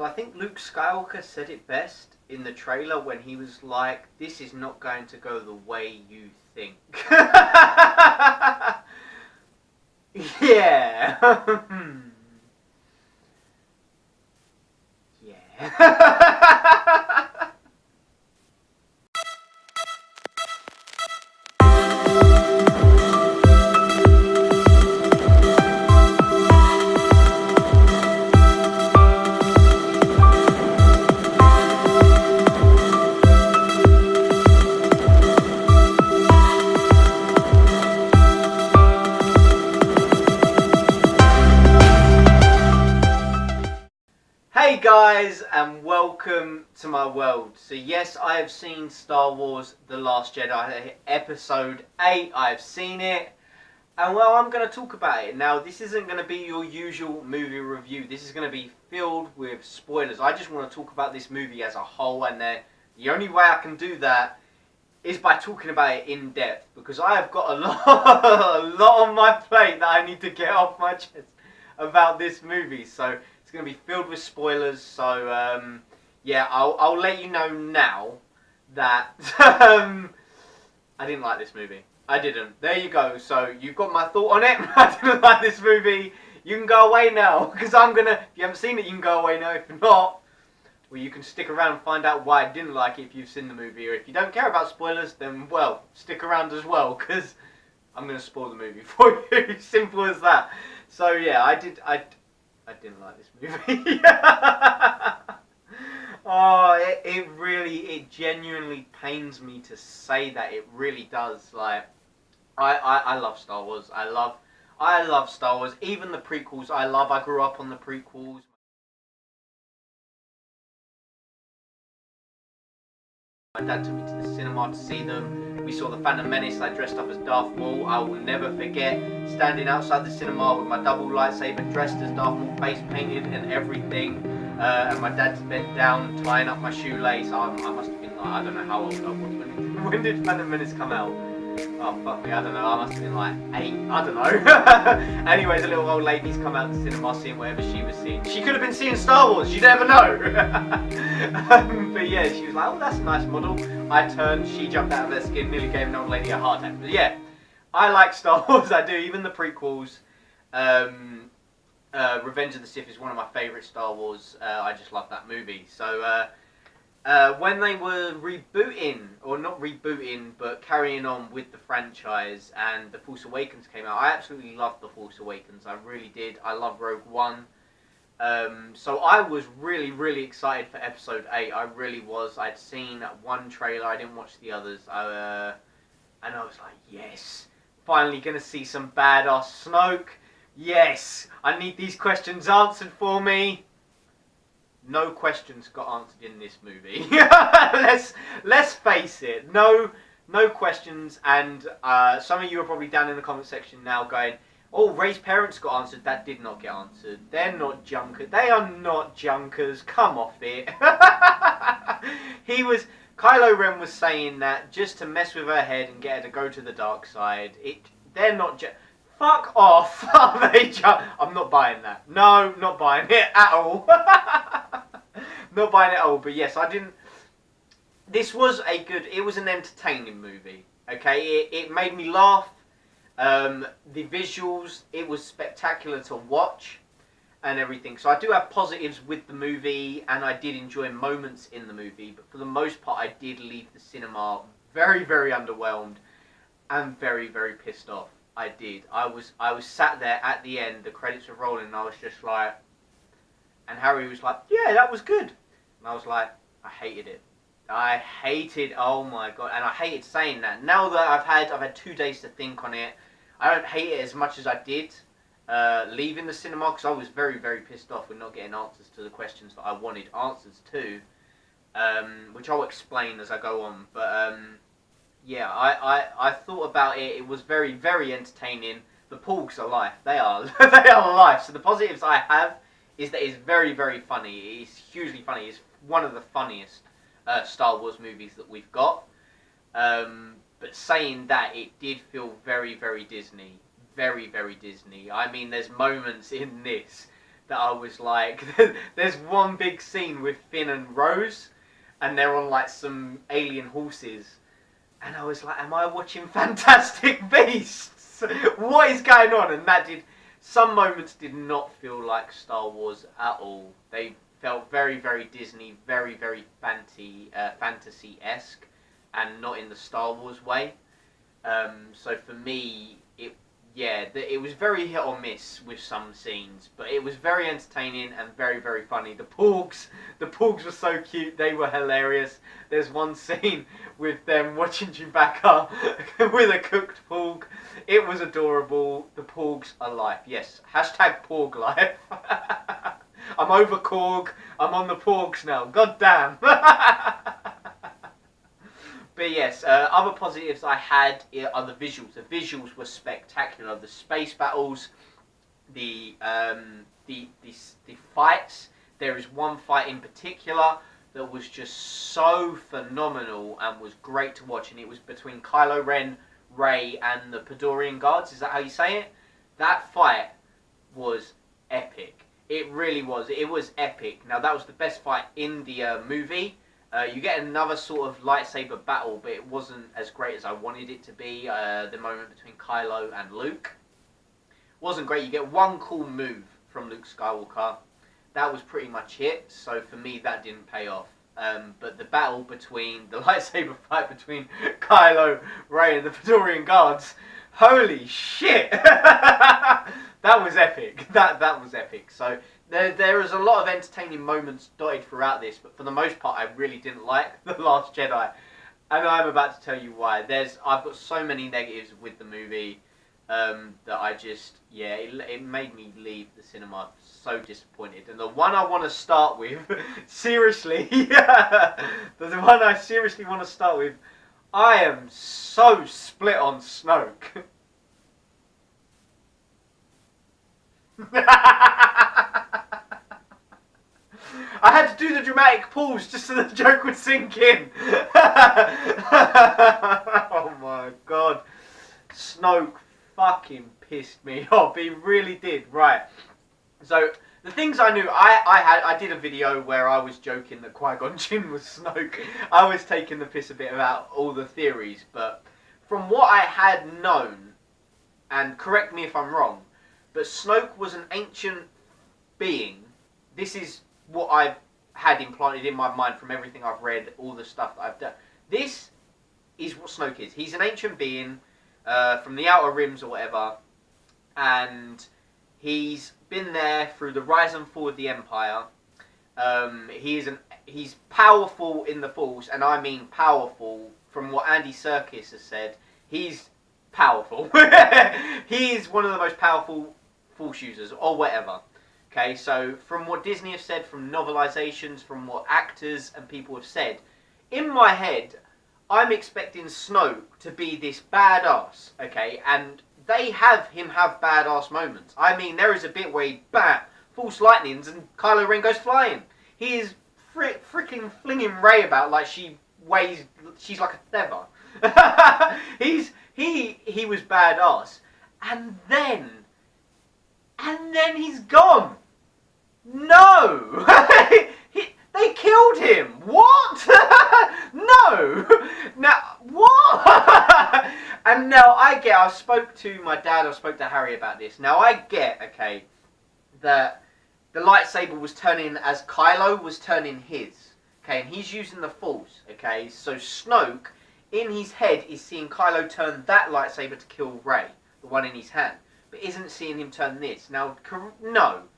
So I think Luke Skywalker said it best in the trailer when he was like, "This is not going to go the way you think." Yeah. Yeah. Hey guys, and welcome to my world. So yes, I have seen Star Wars The Last Jedi, Episode 8, I've seen it, and well, I'm going to talk about it. Now, this isn't going to be your usual movie review, this is going to be filled with spoilers. I just want to talk about this movie as a whole, and the only way I can do that is by talking about it in depth, because I have got a lot on my plate that I need to get off my chest about this movie. So it's going to be filled with spoilers, so yeah, I'll let you know now that I didn't like this movie. I didn't. There you go. So you've got my thought on it. I didn't like this movie. You can go away now, because I'm going to, if you haven't seen it, you can go away now. If not, well, you can stick around and find out why I didn't like it if you've seen the movie. Or if you don't care about spoilers, then, well, stick around as well, because I'm going to spoil the movie for you. Simple as that. So yeah, I didn't like this movie. Oh, it genuinely pains me to say that. It really does. Like, I love Star Wars. I love Star Wars. Even the prequels, I love. I grew up on the prequels. My dad took me to the cinema to see them. We saw The Phantom Menace. I dressed up as Darth Maul. I will never forget standing outside the cinema with my double lightsaber, dressed as Darth Maul, face painted and everything. And my dad's bent down, tying up my shoelace. I must have been like, I don't know how old I was. When did Phantom Menace come out? Oh, fuck me, I don't know. I must have been like 8. I don't know. Anyways, a little old lady's come out to the cinema seeing whatever she was seeing. She could have been seeing Star Wars. You never know. But yeah, she was like, oh, that's a nice model. I turned. She jumped out of her skin, nearly gave an old lady a heart attack. But yeah, I like Star Wars. I do. Even the prequels. Revenge of the Sith is one of my favourite Star Wars. I just love that movie. So when they were rebooting, or not rebooting, but carrying on with the franchise, and The Force Awakens came out, I absolutely loved The Force Awakens. I really did. I love Rogue One. So I was really, really excited for Episode 8. I really was. I'd seen one trailer. I didn't watch the others. And I was like, yes, finally going to see some badass Snoke. Yes, I need these questions answered for me. No questions got answered in this movie. let's face it. No questions. And some of you are probably down in the comment section now going, oh, Rey's parents got answered. That did not get answered. They're not junkers. They are not junkers. Come off it. Kylo Ren was saying that just to mess with her head and get her to go to the dark side. They're not fuck off. Are they I'm not buying that. No, not buying it at all. Not buying it at all. But yes, I didn't. This was it was an entertaining movie. Okay, it made me laugh. The visuals, it was spectacular to watch and everything. So I do have positives with the movie, and I did enjoy moments in the movie. But for the most part, I did leave the cinema very, very underwhelmed and very, very pissed off. I did. I was sat there at the end, the credits were rolling, and I was just like, and Harry was like, yeah, that was good. And I was like, I hated it. Oh my god, and I hated saying that. Now that I've had 2 days to think on it, I don't hate it as much as I did leaving the cinema, because I was very, very pissed off with not getting answers to the questions that I wanted answers to, which I'll explain as I go on. But yeah, I thought about it. It was very, very entertaining. The Porgs are life. They are they are life. So the positives I have is that it's very, very funny. It's hugely funny. It's one of the funniest Star Wars movies that we've got. But saying that, it did feel very, very Disney. Very, very Disney. I mean, there's moments in this that I was like, there's one big scene with Finn and Rose, and they're on like some alien horses, and I was like, am I watching Fantastic Beasts? What is going on? And some moments did not feel like Star Wars at all. They felt very, very Disney, very, very fantasy-esque, and not in the Star Wars way. So for me, it was very hit or miss with some scenes, but it was very entertaining and very, very funny. The Porgs were so cute. They were hilarious. There's one scene with them watching Chewbacca with a cooked Porg. It was adorable. The Porgs are life. Yes, hashtag Porg life. I'm over Korg. I'm on the Porgs now. God damn. But yes, other positives I had are the visuals. The visuals were spectacular. The space battles, the fights. There is one fight in particular that was just so phenomenal and was great to watch, and it was between Kylo Ren, Rey, and the Praetorian Guards. Is that how you say it? That fight was epic. It really was. It was epic. Now, that was the best fight in the movie. You get another sort of lightsaber battle, but it wasn't as great as I wanted it to be. The moment between Kylo and Luke wasn't great. You get one cool move from Luke Skywalker. That was pretty much it. So for me, that didn't pay off. But the lightsaber fight between Kylo, Rey, and the Praetorian Guards, holy shit! That was epic. That was epic. So there is a lot of entertaining moments dotted throughout this, but for the most part, I really didn't like The Last Jedi, and I'm about to tell you why. I've got so many negatives with the movie that I just, it made me leave the cinema so disappointed. And the one I want to start with, seriously, the one I seriously want to start with, I am so split on Snoke. I had to do the dramatic pause just so the joke would sink in. Oh my god. Snoke fucking pissed me off. He really did. Right. So, the things I knew, I did a video where I was joking that Qui-Gon Jinn was Snoke. I was taking the piss a bit about all the theories, but from what I had known, and correct me if I'm wrong, but Snoke was an ancient being. This is what I've had implanted in my mind from everything I've read, all the stuff that I've done. This is what Snoke is. He's an ancient being from the Outer Rims or whatever, and he's been there through the rise and fall of the Empire. He's powerful in the Force, and I mean powerful from what Andy Serkis has said. He's powerful. He's one of the most powerful Force users, or whatever. Okay, so from what Disney have said, from novelizations, from what actors and people have said, in my head, I'm expecting Snoke to be this badass, okay, and they have him have badass moments. I mean, there is a bit where he, bam, Force lightnings and Kylo Ren goes flying. He is freaking flinging Rey about like she's like a feather. He was badass. And then he's gone. No! They killed him! What? No! Now, what? And now I spoke to my dad, I spoke to Harry about this. Now I get, okay, that the lightsaber was turning as Kylo was turning his. Okay, and he's using the Force, okay? So Snoke, in his head, is seeing Kylo turn that lightsaber to kill Rey, the one in his hand, but isn't seeing him turn this. Now, no.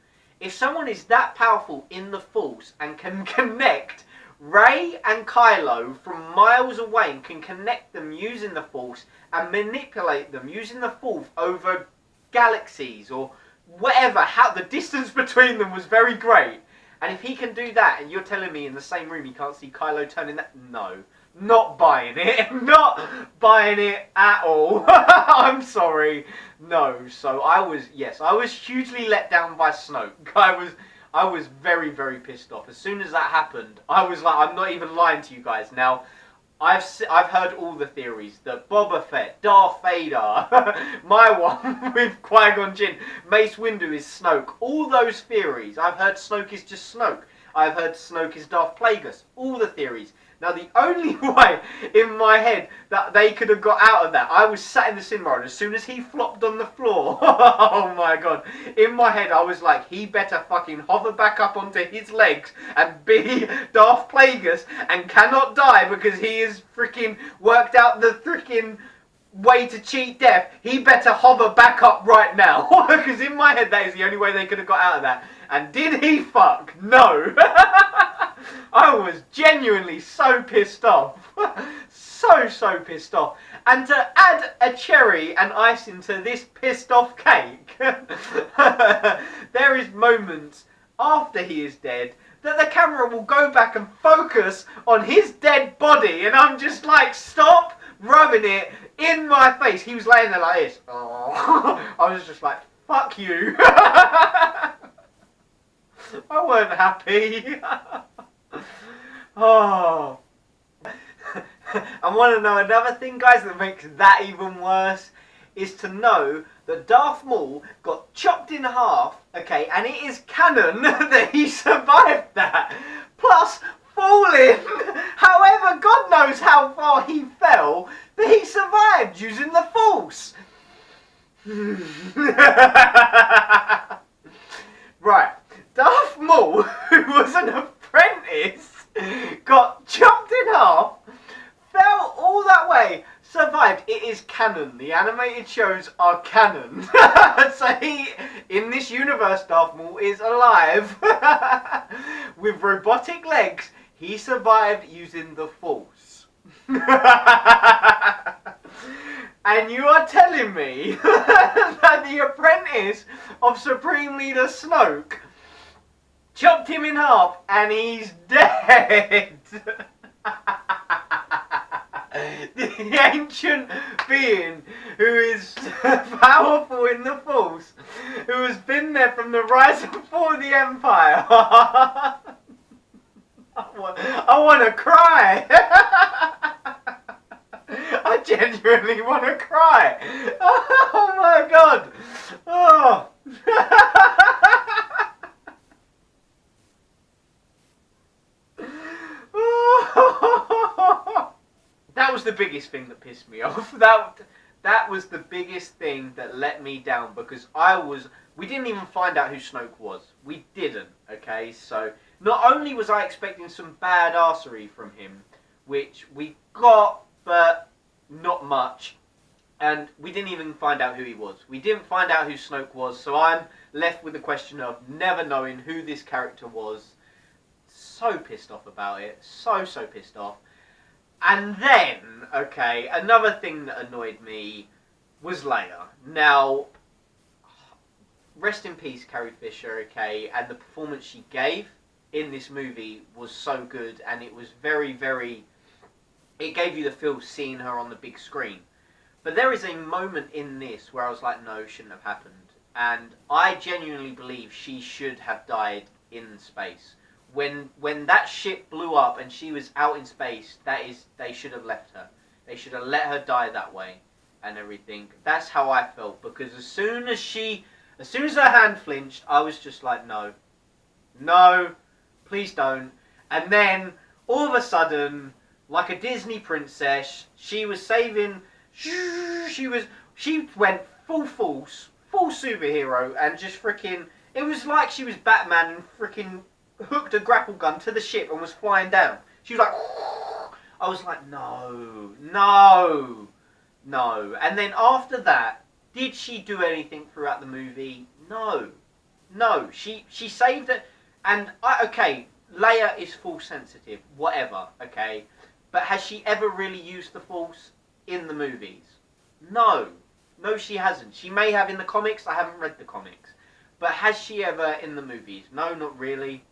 If someone is that powerful in the Force and can connect Rey and Kylo from miles away and can connect them using the Force and manipulate them using the Force over galaxies or whatever, how the distance between them was very great. And if he can do that and you're telling me in the same room you can't see Kylo turning that, no. Not buying it. Not buying it at all. I'm sorry. No. So I was hugely let down by Snoke. I was very, very pissed off. As soon as that happened, I was like, I'm not even lying to you guys. Now, I've heard all the theories. The Boba Fett, Darth Vader, my one with Qui-Gon Jinn, Mace Windu is Snoke. All those theories. I've heard Snoke is just Snoke. I've heard Snoke is Darth Plagueis. All the theories. Now, the only way in my head that they could have got out of that, I was sat in the cinema, and as soon as he flopped on the floor, oh my god, in my head I was like, he better fucking hover back up onto his legs and be Darth Plagueis and cannot die because he has freaking worked out the freaking way to cheat death. He better hover back up right now. Because in my head that is the only way they could have got out of that. And did he fuck? No. I was genuinely so pissed off. so pissed off. And to add a cherry and icing to this pissed off cake, there is moments after he is dead that the camera will go back and focus on his dead body, and I'm just like, stop rubbing it in my face. He was laying there like this. Oh. I was just like, fuck you. I weren't happy. Oh. And want to know another thing, guys, that makes that even worse? Is to know that Darth Maul got chopped in half, okay, and it is canon that he survived that. Plus, falling, however, God knows how far he fell, that he survived using the Force. Right, Darth Maul, who was an apprentice, got chopped in half, fell all that way, survived. It is canon. The animated shows are canon. So he, in this universe, Darth Maul is alive. With robotic legs, he survived using the Force. And you are telling me that the apprentice of Supreme Leader Snoke chopped him in half and he's dead. The ancient being who is powerful in the Force, who has been there from the rise and fall of the Empire. I want to cry. I genuinely want to cry. Oh my god. Oh. That was the biggest thing that pissed me off. That was the biggest thing that let me down, because we didn't even find out who Snoke was. We didn't, okay? So not only was I expecting some badassery from him, which we got, but not much, and we didn't even find out who he was. We didn't find out who Snoke was, so I'm left with the question of never knowing who this character was. So pissed off about it. So pissed off. And then, okay, another thing that annoyed me was Leia. Now, rest in peace, Carrie Fisher, okay, and the performance she gave in this movie was so good, and it was very, very... It gave you the feel seeing her on the big screen. But there is a moment in this where I was like, no, it shouldn't have happened. And I genuinely believe she should have died in space. When that ship blew up and she was out in space, they should have left her. They should have let her die that way and everything. That's how I felt, because as soon as her hand flinched, I was just like, no, please don't. And then all of a sudden, like a Disney princess, she was saving. She went full force, full superhero, and just freaking. It was like she was Batman and freaking hooked a grapple gun to the ship and was flying down. She was like, I was like, no. And then after that, did she do anything throughout the movie? No. She saved it. And okay, Leia is Force sensitive, whatever, okay. But has she ever really used the Force in the movies? No, she hasn't. She may have in the comics. I haven't read the comics. But has she ever in the movies? No, not really.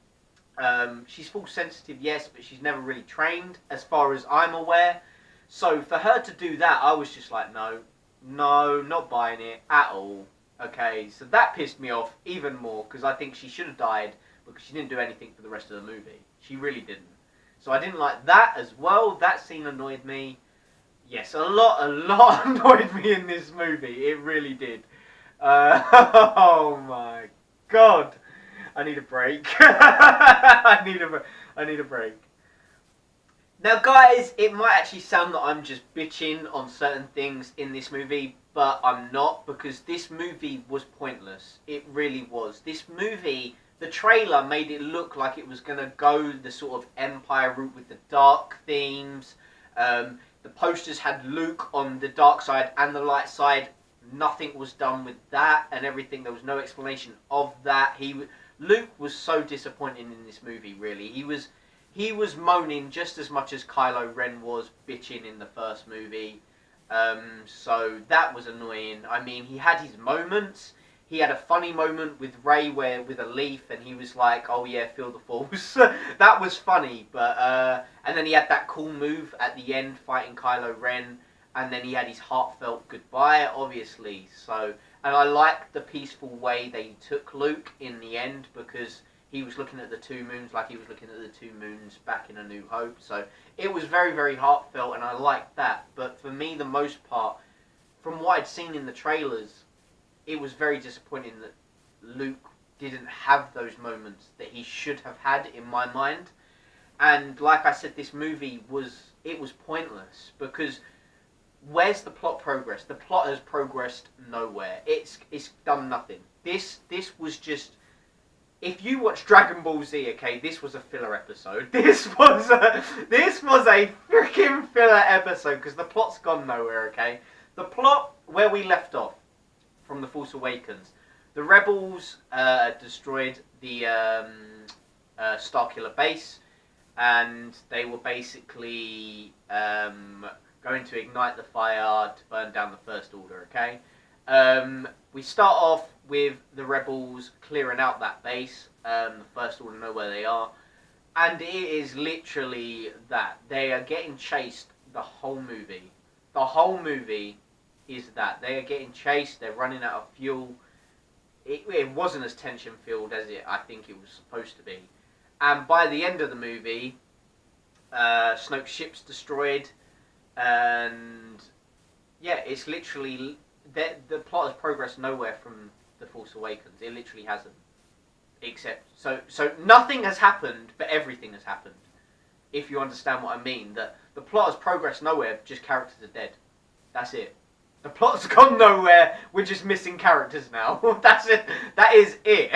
She's Force sensitive, yes, but she's never really trained, as far as I'm aware. So for her to do that, I was just like, no, not buying it at all. Okay, so that pissed me off even more, because I think she should have died, because she didn't do anything for the rest of the movie. She really didn't. So I didn't like that as well. That scene annoyed me. Yes, a lot annoyed me in this movie. It really did. Oh my god. I need a break. I need a break. Now, guys, it might actually sound that I'm just bitching on certain things in this movie, but I'm not, because this movie was pointless. It really was. This movie, the trailer made it look like it was going to go the sort of Empire route with the dark themes. The posters had Luke on the dark side and the light side. Nothing was done with that and everything. There was no explanation of that. Luke was so disappointing in this movie, really. He was moaning just as much as Kylo Ren was bitching in the first movie. So that was annoying. I mean, he had his moments. He had a funny moment with Rey with a leaf, and he was like, "Oh yeah, feel the force." That was funny. But and then he had that cool move at the end, fighting Kylo Ren, and then he had his heartfelt goodbye, obviously. So, and I liked the peaceful way they took Luke in the end, because he was looking at the two moons like he was looking at the two moons back in A New Hope. So it was very, very heartfelt, and I liked that. But for me, the most part, from what I'd seen in the trailers, it was very disappointing that Luke didn't have those moments that he should have had, in my mind. And like I said, this movie was pointless, because where's the plot progress? The plot has progressed nowhere. It's done nothing. This was just, if you watch Dragon Ball Z, okay, this was a filler episode. This was a freaking filler episode, because the plot's gone nowhere, okay? The plot where we left off from The Force Awakens, the Rebels destroyed the Starkiller base, and they were basically going to ignite the fire to burn down the First Order, okay? We start off with the Rebels clearing out that base. The First Order know where they are. And it is literally that. They are getting chased the whole movie. The whole movie is that. They are getting chased, they're running out of fuel. It wasn't as tension-filled as I think it was supposed to be. And by the end of the movie, Snoke's ship's destroyed. And yeah, it's literally, the plot has progressed nowhere from The Force Awakens. It literally hasn't. Except, so nothing has happened, but everything has happened. If you understand what I mean. The plot has progressed nowhere, just characters are dead. That's it. The plot's gone nowhere, we're just missing characters now. That's it. That is it.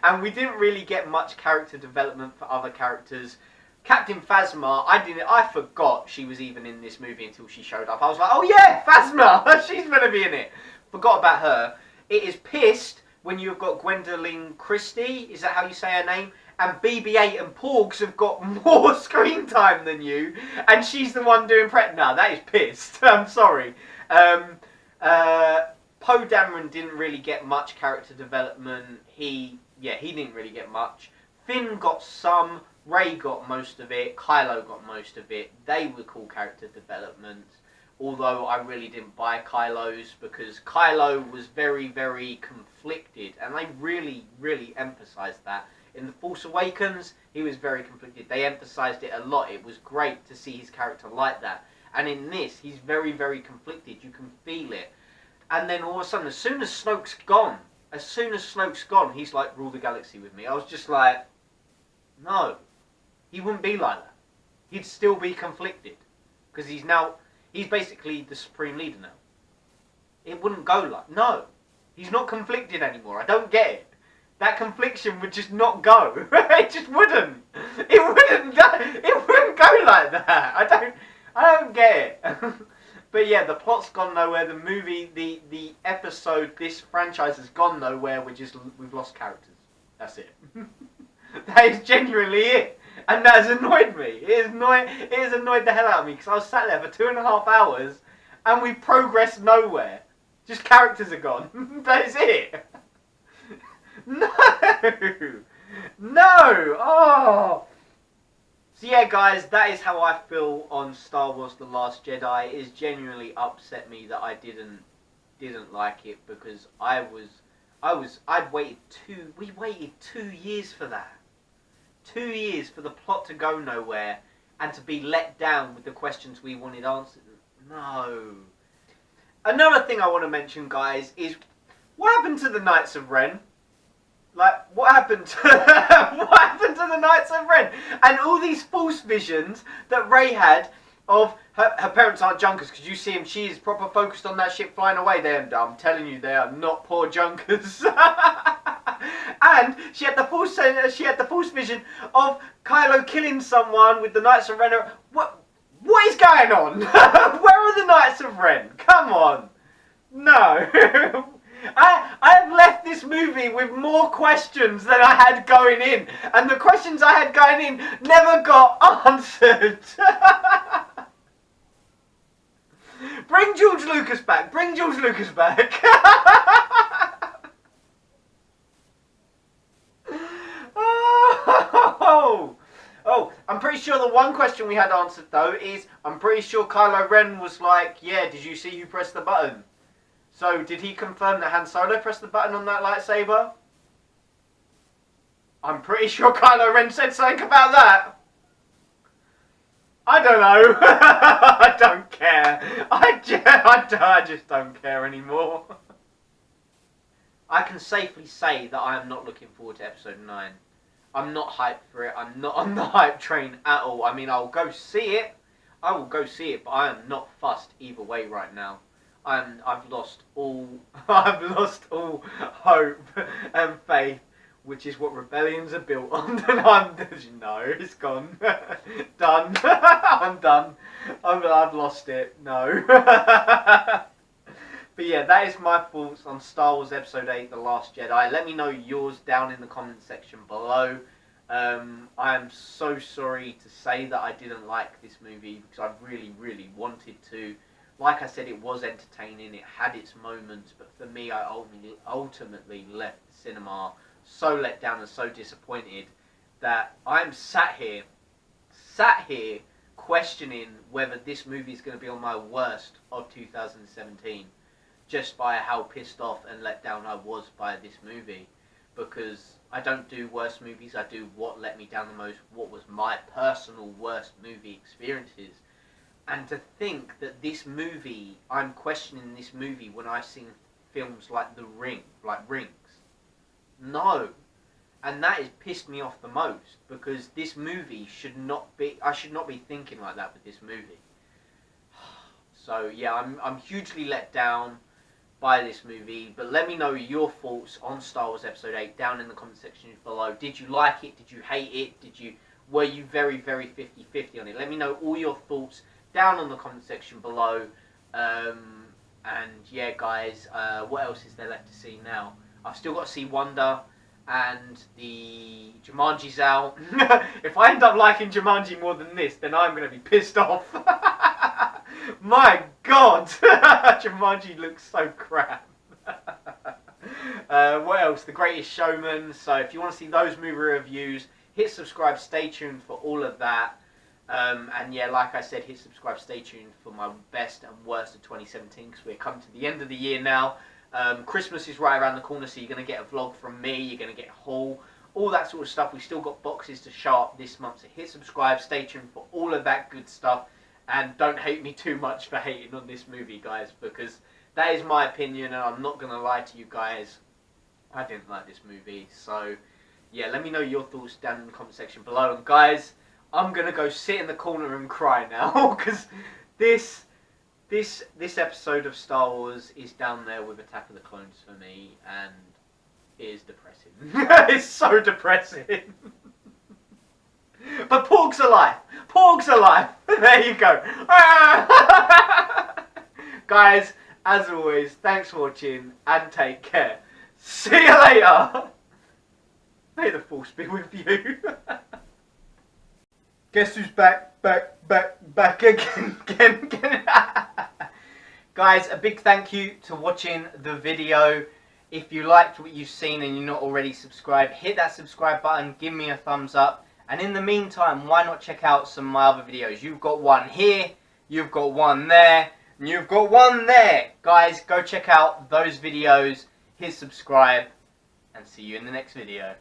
And we didn't really get much character development for other characters. Captain Phasma, I forgot she was even in this movie until she showed up. I was like, oh yeah, Phasma, she's going to be in it. Forgot about her. It is pissed when you've got Gwendolyn Christie, is that how you say her name? And BB-8 and Porgs have got more screen time than you, and she's the one doing Nah, that is pissed. I'm sorry. Poe Dameron didn't really get much character development. He didn't really get much. Finn got some. Rey got most of it. Kylo got most of it. They were cool character developments. Although I really didn't buy Kylo's, because Kylo was very, very conflicted, and they really, really emphasised that. In The Force Awakens, he was very conflicted. They emphasised it a lot. It was great to see his character like that. And in this, he's very, very conflicted. You can feel it. And then all of a sudden, as soon as Snoke's gone, he's like, rule the galaxy with me. I was just like, no. He wouldn't be like that. He'd still be conflicted. Because he's basically the supreme leader now. It wouldn't go like, no. He's not conflicted anymore. I don't get it. That confliction would just not go. It just wouldn't. It wouldn't go like that. I don't get it. But yeah, the plot's gone nowhere. The movie, the episode, this franchise has gone nowhere. We've lost characters. That's it. That is genuinely it. And that has annoyed me. It has annoyed the hell out of me, because I was sat there for 2.5 hours and we progressed nowhere. Just characters are gone. That is it. No! No! Oh! So yeah, guys, that is how I feel on Star Wars The Last Jedi. It has genuinely upset me that I didn't like it, because we waited 2 years for that. 2 years for the plot to go nowhere and to be let down with the questions we wanted answered. No. Another thing I want to mention, guys, is what happened to the Knights of Ren? Like, what happened to what happened to the Knights of Ren? And all these false visions that Rey had of her parents aren't junkers, because you see him, she is proper focused on that ship flying away. I'm telling you, they are not poor junkers. And she had the false vision of Kylo killing someone with the Knights of Ren. What is going on? Where are the Knights of Ren? Come on. No. I have left this movie with more questions than I had going in. And the questions I had going in never got answered. Bring George Lucas back. Bring George Lucas back. Oh, I'm pretty sure the one question we had answered, though, is I'm pretty sure Kylo Ren was like, yeah, did you see who pressed the button? So, did he confirm that Han Solo pressed the button on that lightsaber? I'm pretty sure Kylo Ren said something about that. I don't know. I don't care. I just don't care anymore. I can safely say that I am not looking forward to Episode 9. I'm not hyped for it. I'm not on the hype train at all. I mean, I'll go see it. I will go see it, but I am not fussed either way right now. I've lost all hope and faith, which is what rebellions are built on. And it's gone. Done. I'm done. I've lost it. No. But yeah, that is my thoughts on Star Wars Episode 8, The Last Jedi. Let me know yours down in the comment section below. I am so sorry to say that I didn't like this movie, because I really, really wanted to. Like I said, it was entertaining, it had its moments, but for me, I ultimately left the cinema so let down and so disappointed that I'm sat here questioning whether this movie is going to be on my worst of 2017, just by how pissed off and let down I was by this movie. Because I don't do worst movies, I do what let me down the most, what was my personal worst movie experiences. And to think that this movie, I'm questioning this movie when I've seen films like The Ring, like Rings. No. And that has pissed me off the most, because this movie I should not be thinking like that with this movie. So yeah, I'm hugely let down by this movie, but let me know your thoughts on Star Wars Episode 8 down in the comment section below. Did you like it? Did you hate it? Were you very, very 50-50 on it? Let me know all your thoughts down on the comment section below. And yeah, guys, what else is there left to see now? I've still got to see Wonder, and the Jumanji's out. If I end up liking Jumanji more than this, then I'm going to be pissed off. My God, Jumanji looks so crap. What else? The Greatest Showman. So if you want to see those movie reviews, hit subscribe, stay tuned for all of that. And yeah, like I said, hit subscribe, stay tuned for my best and worst of 2017, because we're coming to the end of the year now. Christmas is right around the corner, so you're going to get a vlog from me, you're going to get a haul, all that sort of stuff. We've still got boxes to show up this month, so hit subscribe, stay tuned for all of that good stuff, and don't hate me too much for hating on this movie, guys, because that is my opinion, and I'm not going to lie to you guys. I didn't like this movie. So yeah, let me know your thoughts down in the comment section below. And guys, I'm going to go sit in the corner and cry now, because this episode of Star Wars is down there with Attack of the Clones for me, and it is depressing. It's so depressing. But Porg's alive. Porg's alive. There you go. Guys, as always, thanks for watching, and take care. See you later. May the Force be with you. Guess who's back again. Guys, a big thank you to watching the video. If you liked what you've seen and you're not already subscribed, hit that subscribe button, give me a thumbs up. And in the meantime, why not check out some of my other videos? You've got one here, you've got one there, and you've got one there. Guys, go check out those videos, hit subscribe, and see you in the next video.